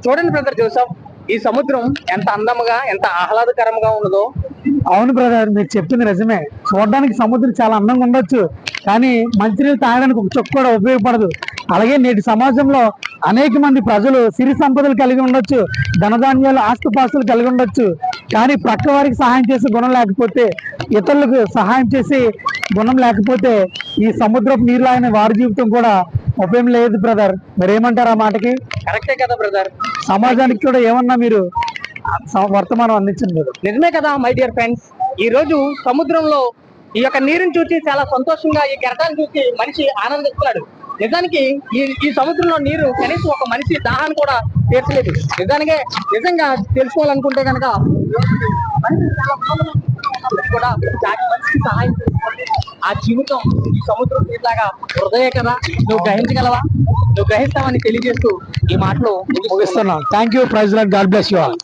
చూడండి brother Joseph, ఈ సముద్రం ఎంత అందముగా ఎంత ఆహ్లాదకరంగా ఉన్నదో. అవును బ్రదర్, మీరు చెప్తుంది నిజమే. చూడడానికి సముద్రం చాలా అందంగా ఉండొచ్చు, కానీ మంచినీళ్ళు తాగడానికి ఒక చుక్క కూడా ఉపయోగపడదు. అలాగే నేటి సమాజంలో అనేక మంది ప్రజలు సిరి సంపదలు కలిగి ఉండొచ్చు, ధనధాన్యాలు ఆస్తిపాస్తులు కలిగి ఉండొచ్చు, కానీ ప్రక్క వారికి సహాయం చేసే గుణం లేకపోతే, ఇతరులకు సహాయం చేసే గుణం లేకపోతే ఈ సముద్రపు నీళ్ళు ఆయన వారి జీవితం కూడా ఉపయోగం లేదు బ్రదర్. మీరేమంటారు ఆ మాటకి? కరెక్టే కదా బ్రదర్. సమాజానికి కూడా ఏమన్నా మీరు వర్తమానం అందించండి బ్రదర్. నిజమే కదా మై డియర్ ఫ్రెండ్స్. ఈ రోజు సముద్రంలో ఈ యొక్క నీరుని చూసి చాలా సంతోషంగా, ఈ కెరటాన్ని చూసి మనిషి ఆనందిస్తున్నాడు. నిజానికి ఈ సముద్రంలో నీరు కనీసం ఒక మనిషి దాహాన్ని కూడా తీర్చలేదు. నిజంగా తెలుసుకోవాలనుకుంటే కనుక కూడా మనిషికి సహాయం చేసుకోండి. ఆ జీవితం ఈ సముద్రం నీరులాగా హృదయ కదా, నువ్వు గ్రహించగలవా? నువ్వు గ్రహిస్తావని తెలియజేస్తూ ఈ మాటలు ముగిస్తున్నాను. Thank you. Praise Lord. God bless you all.